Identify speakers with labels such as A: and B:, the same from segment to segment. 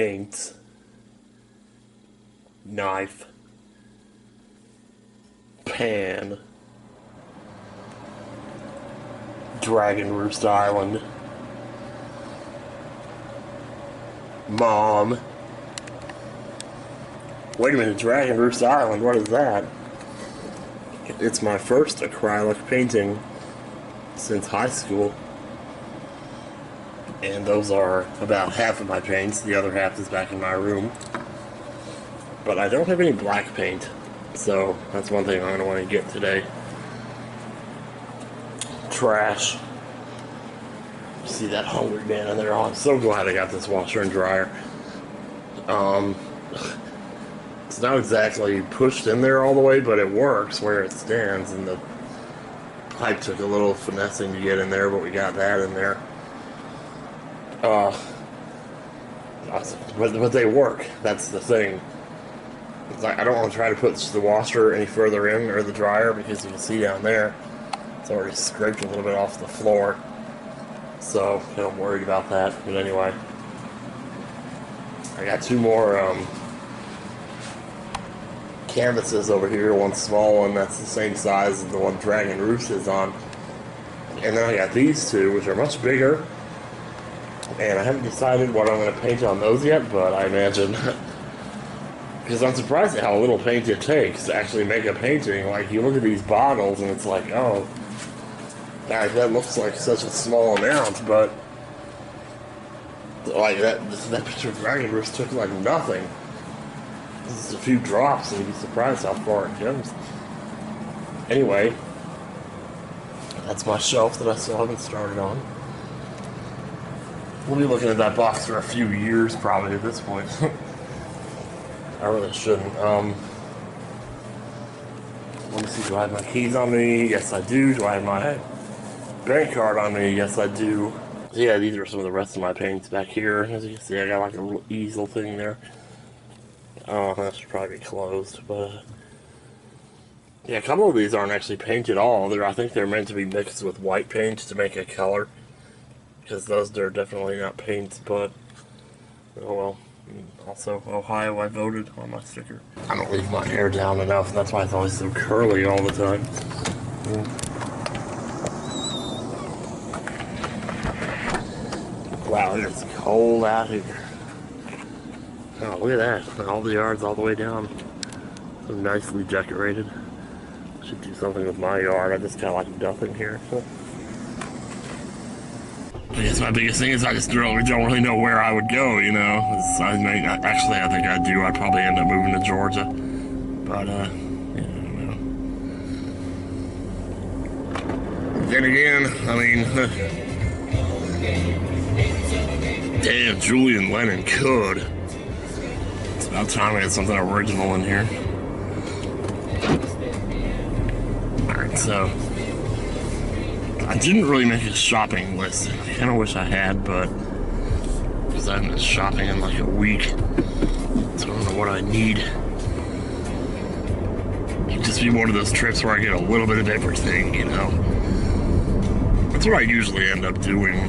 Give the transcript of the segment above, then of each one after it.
A: paints, knife, pan, Dragon Roost Island, mom. Wait a minute, Dragon Roost Island, what is that? It's my first acrylic painting since high school. And those are about half of my paints. The other half is back in my room. But I don't have any black paint, so that's one thing I'm going to want to get today. Trash. See that hungry man in there? Oh, I'm so glad I got this washer and dryer. It's not exactly pushed in there all the way, but it works where it stands, and the pipe took a little finessing to get in there, but we got that in there. But they work. That's the thing. It's like, I don't want to try to put the washer any further in, or the dryer, because you can see down there, it's already scraped a little bit off the floor. So, I'm worried about that. But anyway, I got two more canvases over here. One small one that's the same size as the one Dragon Roost is on. And then I got these two, which are much bigger. And I haven't decided what I'm going to paint on those yet, but I imagine... Because I'm surprised at how little paint it takes to actually make a painting. Like, you look at these bottles and it's like, oh... God, that looks like such a small amount, but... Like, that picture of Dragon Roost took like nothing. Just a few drops and you'd be surprised how far it goes. Anyway... That's my shelf that I still haven't started on. We'll be looking at that box for a few years, probably, at this point. I really shouldn't. Let me see, do I have my keys on me? Yes, I do. Do I have my bank card on me? Yes, I do. Yeah, these are some of the rest of my paints back here. As you can see, I got like a little easel thing there. That should probably be closed, but... yeah, a couple of these aren't actually painted at all. I think they're meant to be mixed with white paint to make a color. Because those are definitely not paints, but... oh well. Also, Ohio, I voted on my sticker. I don't leave my hair down enough, and that's why it's always so curly all the time. Wow, it's cold out here. Oh, look at that. All the yards all the way down. So nicely decorated. Should do something with my yard. I just got like nothing here. I guess my biggest thing is I just don't really know where I would go, you know. Actually, I think I do. I'd probably end up moving to Georgia. But, yeah, I don't know. Then again, I mean, damn, Julian Lennon could. It's about time we had something original in here. Alright, so... I didn't really make a shopping list. I kind of wish I had, but because I haven't been shopping in like a week, so I don't know what I need. It'd just be one of those trips where I get a little bit of everything, you know. That's what I usually end up doing.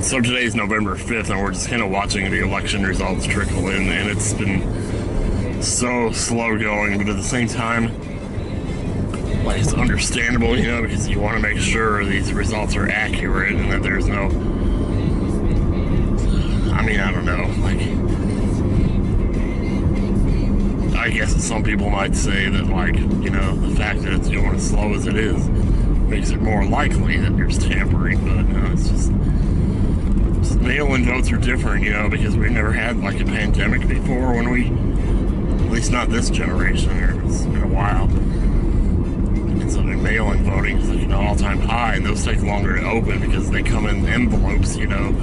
A: So today's November 5th, and we're just kind of watching the election results trickle in, and it's been so slow going, but at the same time, like, it's understandable, you know, because you want to make sure these results are accurate and that there's no... I mean, I don't know, like... I guess some people might say that, like, you know, the fact that it's going as slow as it is makes it more likely that there's tampering, but no, it's just mail-in votes are different, you know, because we've never had, like, a pandemic before when we... At least not this generation, or it's been a while. So mail-in voting is like an all-time high, and those take longer to open because they come in envelopes, you know.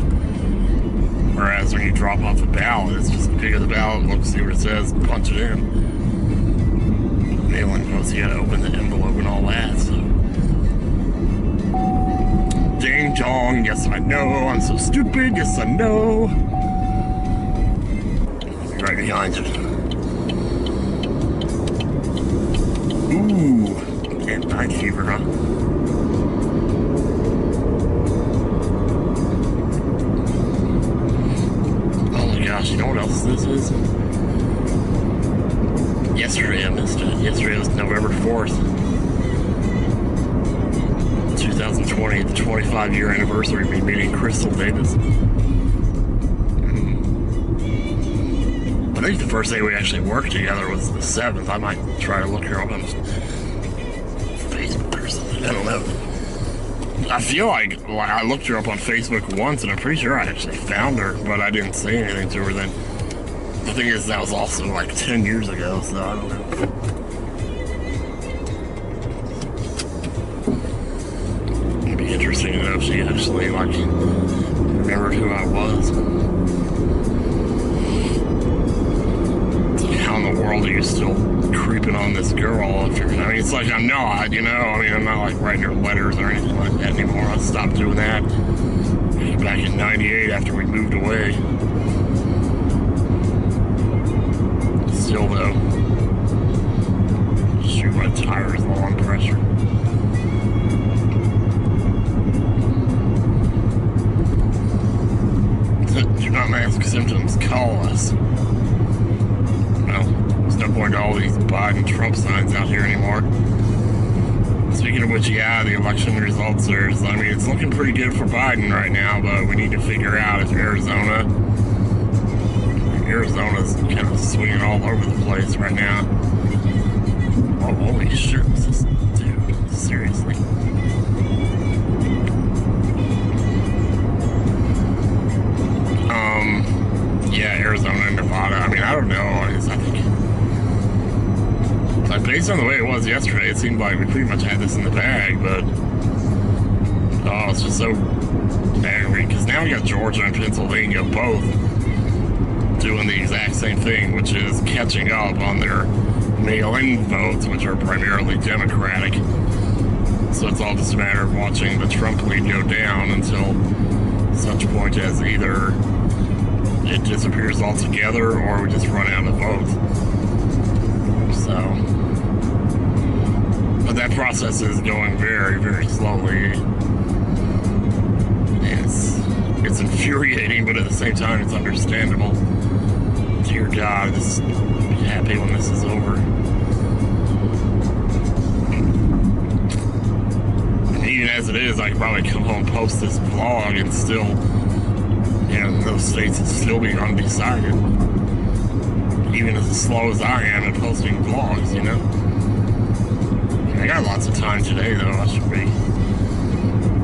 A: Whereas when you drop off a ballot, it's just pick up the ballot, look, see what it says, punch it in. Mail-in votes, you gotta open the envelope and all that, so. Ding dong, yes I know, I'm so stupid, yes I know. Right behind you. Ooh. And night fever, huh? you know what else this is? Yesterday I missed it. Yesterday was November 4th, 2020, the 25-year anniversary of me meeting Crystal Davis. I think the first day we actually worked together was the 7th. I might try to look her up on Facebook or something. I don't know. I feel like I looked her up on Facebook once, and I'm pretty sure I actually found her, but I didn't say anything to her then. The thing is, that was also like 10 years ago, so I don't know. It'd be interesting to know if she actually, like, remembered who I was. How in the world are you still creeping on this girl? If you're, I mean, it's like I'm not, you know? I mean, I'm not like writing her letters or anything like that anymore. I stopped doing that back in '98 after we moved away. Still, though, shoot, my tires low on pressure. Do not mask symptoms. Call us. There's no point to all these Biden-Trump signs out here anymore. Speaking of which, yeah, the election results are, I mean, it's looking pretty good for Biden right now, but we need to figure out if Arizona's kind of swinging all over the place right now. Oh, holy shit, this is, dude, seriously. Yeah, Arizona and Nevada. I mean, I don't know. I think, like, based on the way it was yesterday, it seemed like we pretty much had this in the bag, but oh, it's just so aggravating, because now we got Georgia and Pennsylvania both doing the exact same thing, which is catching up on their mail-in votes, which are primarily Democratic. So it's all just a matter of watching the Trump lead go down until such point as either it disappears altogether or we just run out of votes. So, but that process is going very, very slowly. It's infuriating, but at the same time, it's understandable. Dear God, I'll be happy when this is over. And even as it is, I could probably come home and post this vlog and still, you know, those states would still be undecided. Even as slow as I am at posting vlogs, you know. I got lots of time today, though. I should be,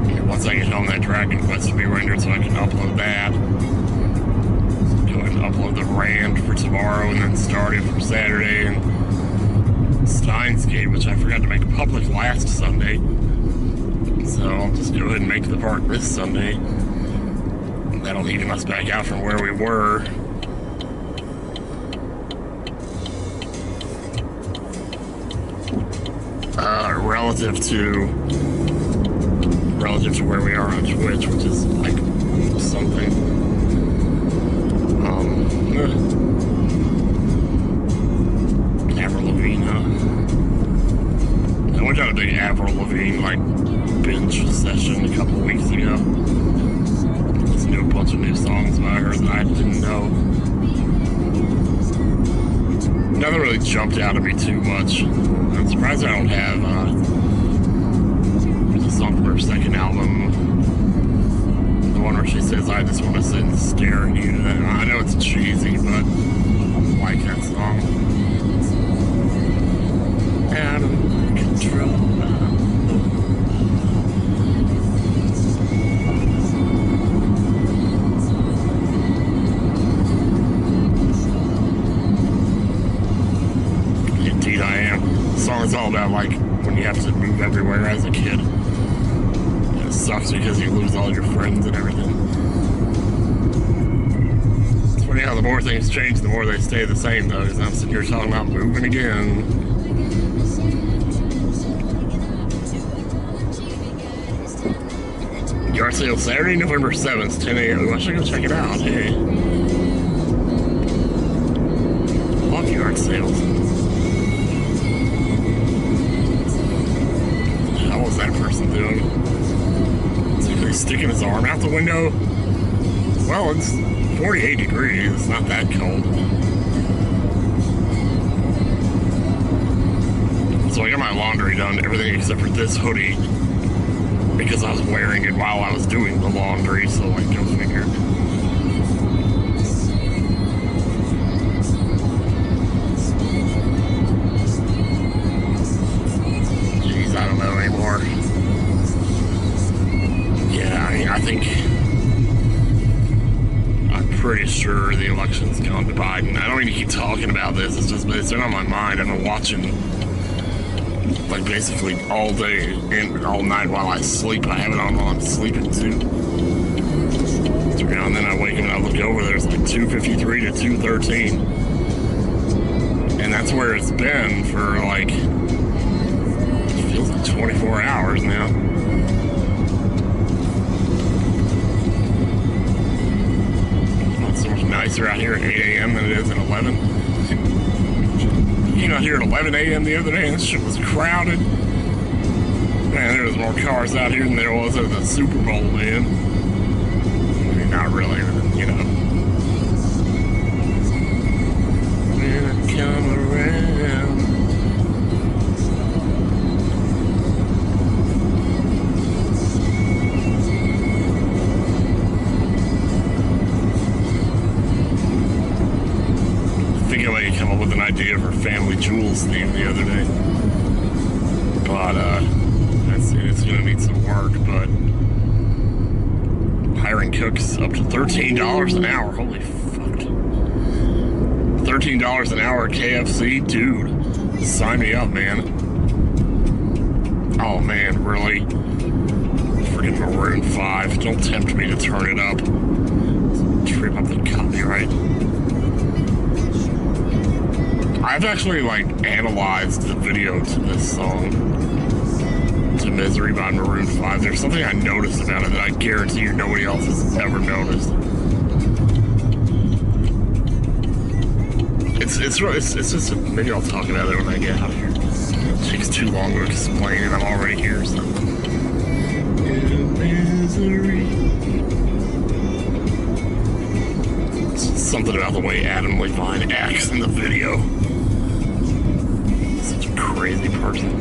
A: you know, once I get home, that Dragon Quest will be rendered so I can upload that. Go ahead and upload the Rand for tomorrow and then start it for Saturday. And Steins Gate, which I forgot to make public last Sunday. So I'll just go ahead and make the part this Sunday. That'll even us back out from where we were. Relative to where we are on Twitch, which is like something. Avril Lavigne, huh? I went on a big Avril Lavigne like binge session a couple weeks ago. Listened to a bunch of new songs by her that I didn't know. Nothing really jumped out at me too much. I'm surprised I don't have the song from her second album, the one where she says, "I just want to sit and stare at you." I know it's cheesy, but I like that song. Out of control. Indeed I am. The song is all about, like, when you have to move everywhere as a kid. And it sucks because you lose all your friends and everything. It's funny how the more things change, the more they stay the same, though, because I'm sitting here talking about moving again. Yard sale Saturday, November 7th, 10 a.m. I should go check it out. Hey. Love yard sales. What was that person doing? Is he sticking his arm out the window? Well, it's 48 degrees. It's not that cold. So I got my laundry done, everything except for this hoodie, because I was wearing it while I was doing the laundry, so like, go figure. Jeez, I don't know anymore. Yeah, I mean, I think, I'm pretty sure the election's gone to Biden. I don't need to keep talking about this, it's been on my mind. I've been watching, like, basically all day and all night while I sleep. I have it on while I'm sleeping too. So now and then I wake up and I look over, there's like 253 to 213. And that's where it's been for like, it feels like 24 hours now. It's so much nicer out here at 8 a.m. than it is at 11. You know, here at 11 a.m. the other day, and this shit was crowded. Man, there was more cars out here than there was at the Super Bowl, man. I mean, not really, you know. When I come around. I think I might come up with an idea for Family Jewels theme the other day. But, it's gonna need some work, but hiring cooks up to $13 an hour. Holy fuck. $13 an hour at KFC? Dude, sign me up, man. Oh man, really? Freaking Maroon 5. Don't tempt me to turn it up. Trip up the copyright. I've actually, like, analyzed the video to this song. To Misery by Maroon 5. There's something I noticed about it that I guarantee you nobody else has ever noticed. It's just, maybe I'll talk about it when I get out of here. It takes too long to explain and I'm already here, so. Misery. It's something about the way Adam Levine acts in the video. Such a crazy person.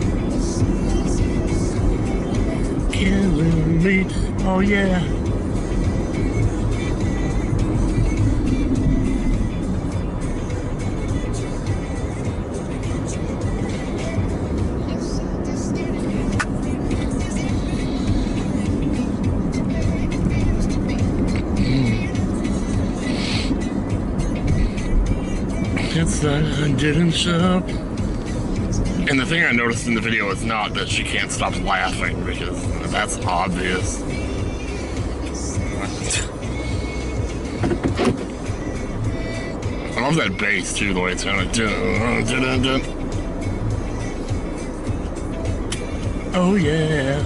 A: Killing me, oh yeah. It's that I didn't show. And the thing I noticed in the video is not that she can't stop laughing, because that's obvious. I love that bass too, the way it sounded. Dun, dun, dun, dun. Oh yeah.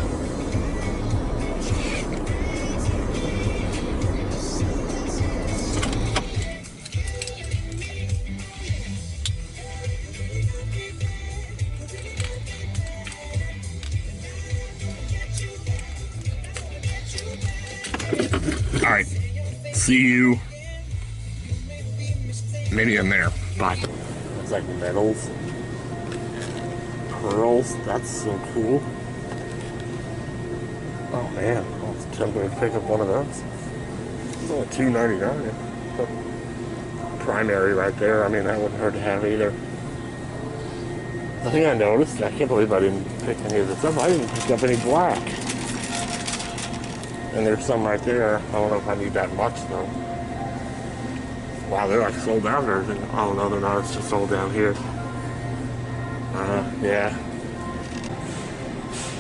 A: Alright, see you maybe in there. Bye. It's like metals, pearls, that's so cool. Oh man, I was tempted to pick up one of those. It's only $2.99. Primary right there, I mean that wouldn't hurt to have either. The thing I noticed, I can't believe I didn't pick any of this up, I didn't pick up any black. And there's some right there. I don't know if I need that much though. Wow, they're like sold out and everything. Oh no, they're not. It's just sold down here. Yeah.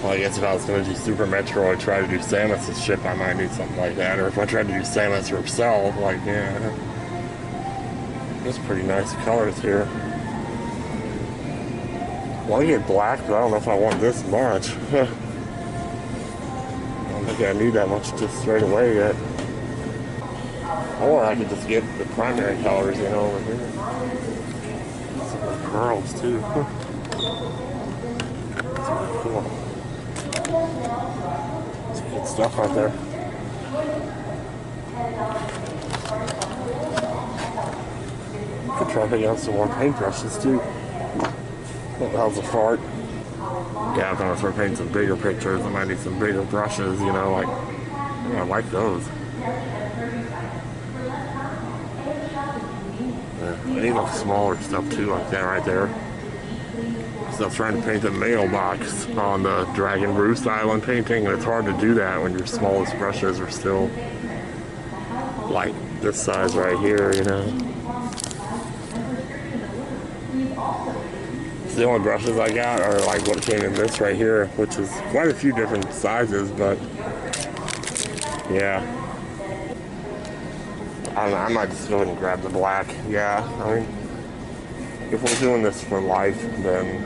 A: Well, I guess if I was going to do Super Metroid, try to do Samus's ship, I might need something like that. Or if I tried to do Samus herself, like, yeah. There's pretty nice colors here. I want to get black, but I don't know if I want this much. I don't think I need that much just straight away yet. Or I could just get the primary colors, you know, over here. Some pearls, too. That's really cool. Some good stuff right there. try picking up some more paintbrushes too. What the hell's a fart? Yeah, I'm gonna start painting some bigger pictures. I might need some bigger brushes, you know, like, yeah, I like those. Yeah, I need like smaller stuff too, like that right there. So I was trying to paint a mailbox on the Dragon Roost Island painting, and it's hard to do that when your smallest brushes are still like this size right here, you know. So the only brushes I got are like what came in this right here, which is quite a few different sizes, but yeah. I don't know, I might just go ahead and grab the black. Yeah, I mean, if we're doing this for life, then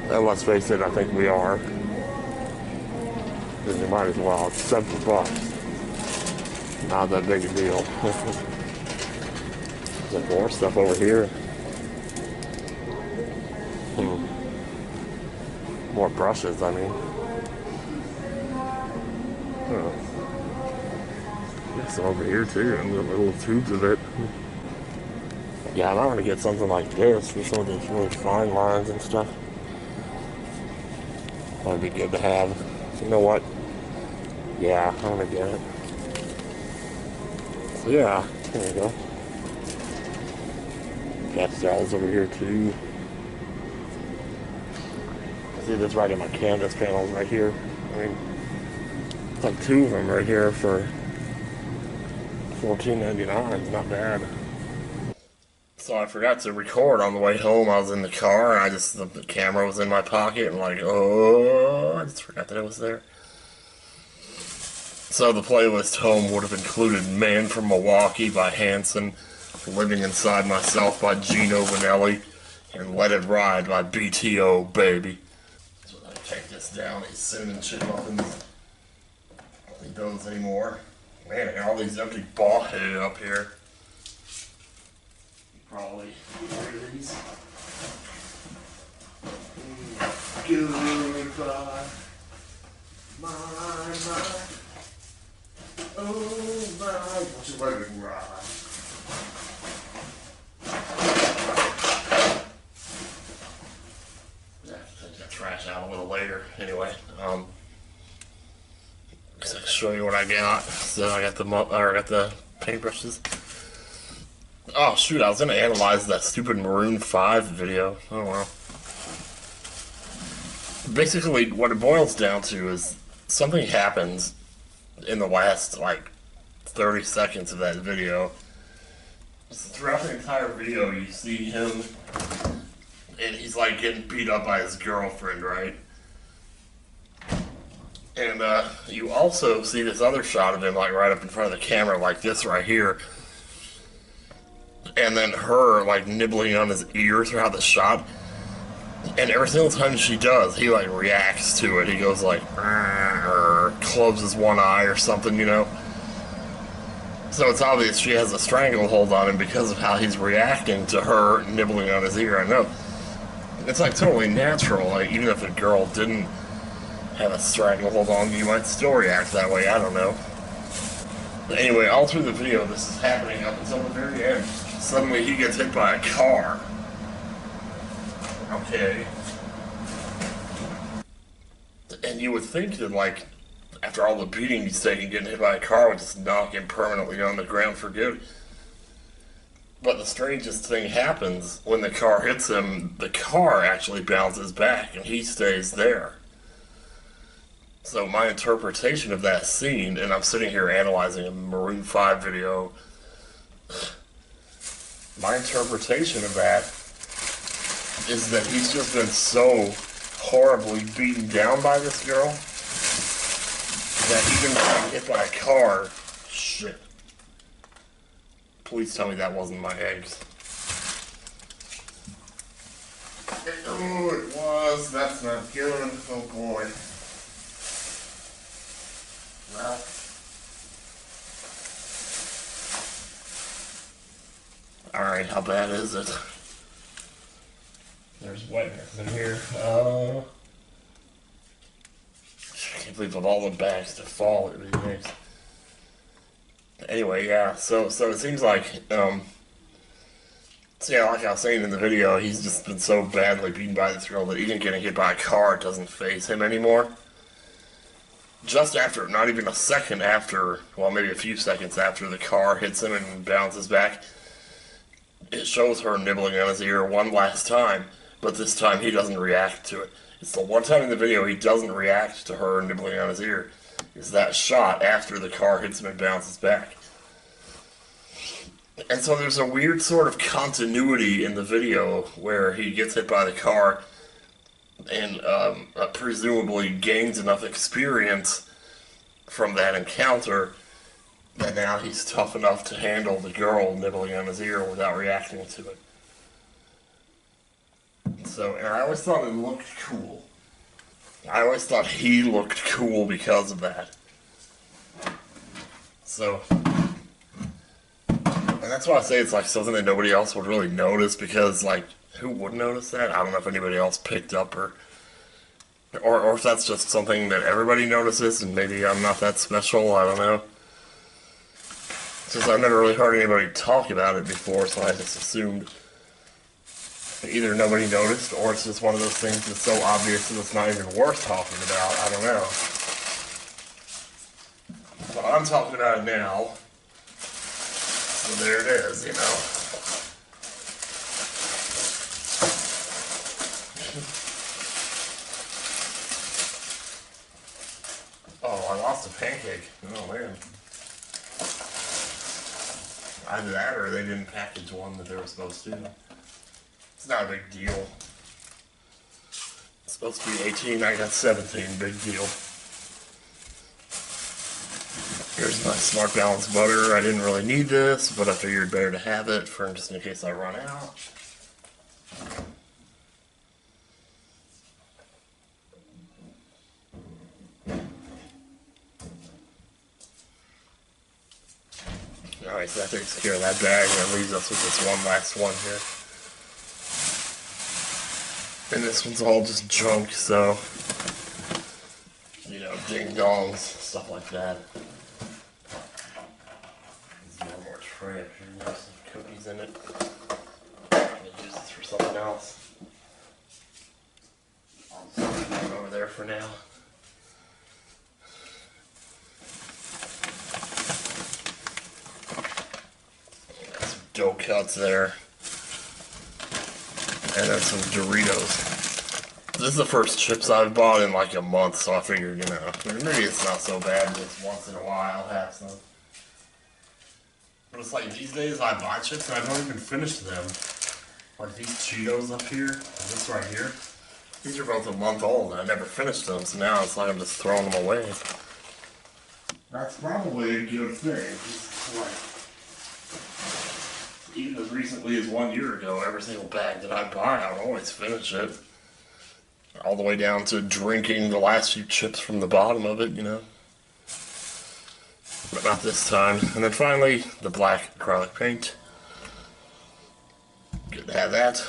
A: let's face it, I think we are. Because you might as well. It's $70. Not that big a deal. There's more stuff over here. More brushes, I mean. Oh. Some over here too, and the little tubes of it. Yeah, I might want to get something like this for some of these really fine lines and stuff. That'd be good to have. You know what? Yeah, I'm gonna get it. So yeah, there you go. Pastels over here too. See this right in my canvas panels right here. I mean, it's like 2 of them right here for $14.99. It's not bad. So I forgot to record on the way home. I was in the car and the camera was in my pocket and like, oh, I just forgot that it was there. So the playlist home would have included Man from Milwaukee by Hanson, Living Inside Myself by Gino Vanelli, and Let It Ride by BTO Baby. So I take this down, these cinnamon chip muffins. I don't need those anymore. Man, I got all these empty ball hay up here. Probably order these. Goodbye, my. Oh my, what's your let it ride? Yeah, take that trash out a little later. Anyway, just to show you what I got. So I got the paintbrushes. Oh shoot, I was gonna analyze that stupid Maroon 5 video. Oh well. Basically, what it boils down to is something happens in the last, like, 30 seconds of that video. So throughout the entire video, you see him, and he's, like, getting beat up by his girlfriend, right? And, you also see this other shot of him, like, right up in front of the camera, like this right here. And then her, like, nibbling on his ear throughout the shot. And every single time she does, he, like, reacts to it. He goes, like, or closes one eye or something, you know? So it's obvious she has a stranglehold on him because of how he's reacting to her nibbling on his ear. I know. It's, like, totally natural. Like, even if a girl didn't have a stranglehold on you, you might still react that way. I don't know. Anyway, all through the video, this is happening up until the very end. Suddenly he gets hit by a car. Okay. And you would think that, like, after all the beating he's taking, getting hit by a car would just knock him permanently on the ground for good. But the strangest thing happens when the car hits him. The car actually bounces back and he stays there. So my interpretation of that scene, and I'm sitting here analyzing a Maroon 5 video, my interpretation of that is that he's just been so horribly beaten down by this girl that even being hit by a car, shit. Please tell me that wasn't my eggs. Oh, it was. That's not good. Oh boy. Well. Alright, how bad is it? There's wetness in here. I can't believe of all the bags to fall it makes. Anyway, yeah, so it seems like So yeah, like I was saying in the video, he's just been so badly beaten by this girl that even getting hit by a car doesn't faze him anymore. Just after, not even a second after, well, maybe a few seconds after the car hits him and bounces back, it shows her nibbling on his ear one last time, but this time he doesn't react to it. It's the one time in the video he doesn't react to her nibbling on his ear. Is that shot after the car hits him and bounces back. And so there's a weird sort of continuity in the video where he gets hit by the car and presumably gains enough experience from that encounter that now he's tough enough to handle the girl nibbling on his ear without reacting to it. So, and I always thought it looked cool. I always thought he looked cool because of that. So, and that's why I say it's like something that nobody else would really notice, because like, who would notice that? I don't know if anybody else picked up or if that's just something that everybody notices and maybe I'm not that special, I don't know. It's just I've never really heard anybody talk about it before, so I just assumed either nobody noticed or it's just one of those things that's so obvious that it's not even worth talking about, I don't know. But I'm talking about it now, so there it is, you know. Oh, I lost a pancake. Oh, man. Either that or they didn't package one that they were supposed to. It's not a big deal. It's supposed to be 18, I got 17. Big deal. Here's my Smart Balance butter. I didn't really need this, but I figured better to have it for just in case I run out. Alright, so that takes care of that bag, and that leaves us with this one last one here. And this one's all just junk, so, you know, ding-dongs, stuff like that. There's one more tray up here, there's some cookies in it. I'm gonna use this for something else. I'll just put it over there for now. Dough cuts there, and then some Doritos. This is the first chips I've bought in like a month, so I figured, you know, maybe it's not so bad just once in a while have some. But it's like these days I buy chips and I don't even finish them. Like these Cheetos up here, and this right here, these are both a month old and I never finished them, so now it's like I'm just throwing them away. That's probably a good thing. It's like, even as recently as 1 year ago, every single bag that I buy, I would always finish it. All the way down to drinking the last few chips from the bottom of it, you know. But not this time. And then finally, the black acrylic paint. Good to have that.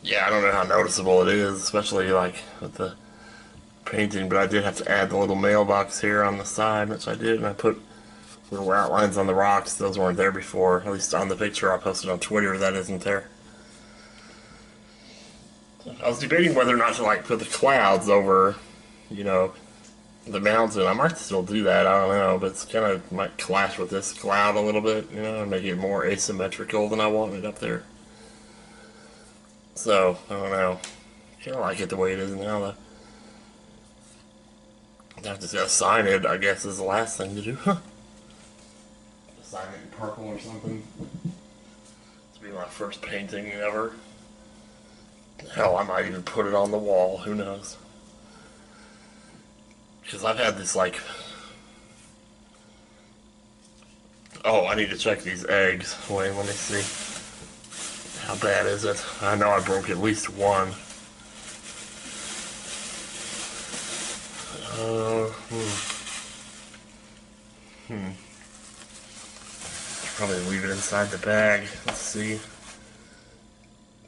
A: Yeah, I don't know how noticeable it is, especially like with the painting, but I did have to add the little mailbox here on the side, which I did, and I put little outlines on the rocks. Those weren't there before, at least on the picture I posted on Twitter, that isn't there. I was debating whether or not to like put the clouds over, you know, the mountain. I might still do that, I don't know, but it's kind of might clash with this cloud a little bit, you know, and make it more asymmetrical than I want it up there. So, I don't know. Kind of like it the way it is now, though. I have to sign it, I guess, is the last thing to do. Sign it in purple or something. This will be my first painting ever. Hell, I might even put it on the wall, who knows. Because I've had this, like... Oh, I need to check these eggs. Wait, let me see. How bad is it? I know I broke at least one. Probably leave it inside the bag. Let's see.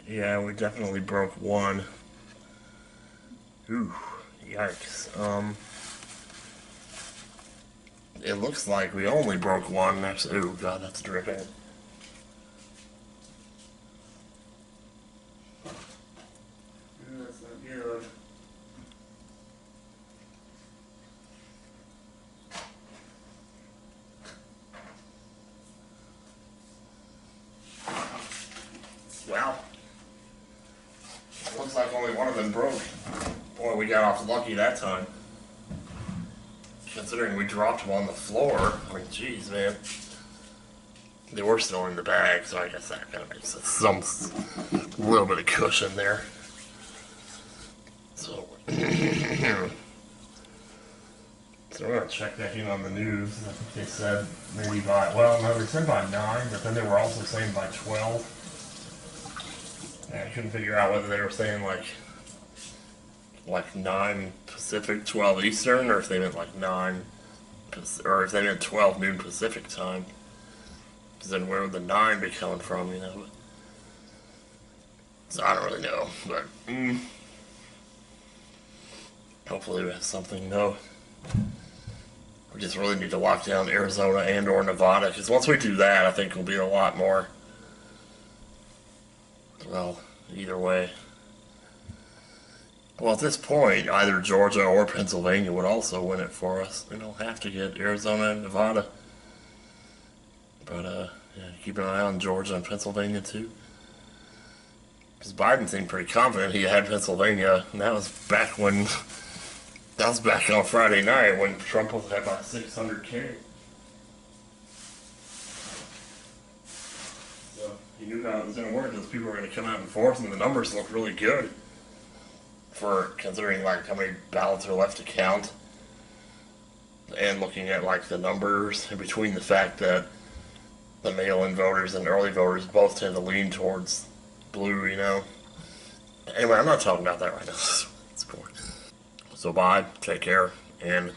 A: Yeah, we definitely broke one. Ooh, yikes. It looks like we only broke one. Ooh, God, that's dripping. That's not good. Well, looks like only one of them broke. Boy, we got off lucky that time. Considering we dropped them on the floor. I mean, jeez, man. They were still in the bag, so I guess that kind of makes some little bit of cushion there. So, so we're gonna check back in on the news. I think they said maybe by, well, no, they said by 9, but then they were also saying by 12. And I couldn't figure out whether they were saying like 9 Pacific, 12 Eastern, or if they meant like 9, or if they meant 12 noon Pacific time. Because then where would the 9 be coming from, you know? So I don't really know, but hopefully we have something, though. We just really need to lock down Arizona and or Nevada, because once we do that, I think we'll be a lot more, well, either way. Well, at this point, either Georgia or Pennsylvania would also win it for us. We don't have to get Arizona and Nevada. But, yeah, keep an eye on Georgia and Pennsylvania, too. Because Biden seemed pretty confident he had Pennsylvania, and that was back when, that was back on Friday night when Trump was at about 600K. So he knew how it was going to work. Those people were going to come out in force, and the numbers look really good for considering like how many ballots are left to count, and looking at like the numbers in between the fact that the mail-in voters and early voters both tend to lean towards blue, you know. Anyway, I'm not talking about that right now. It's boring. So bye, take care, and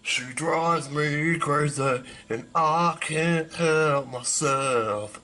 A: she drives me crazy, and I can't help myself.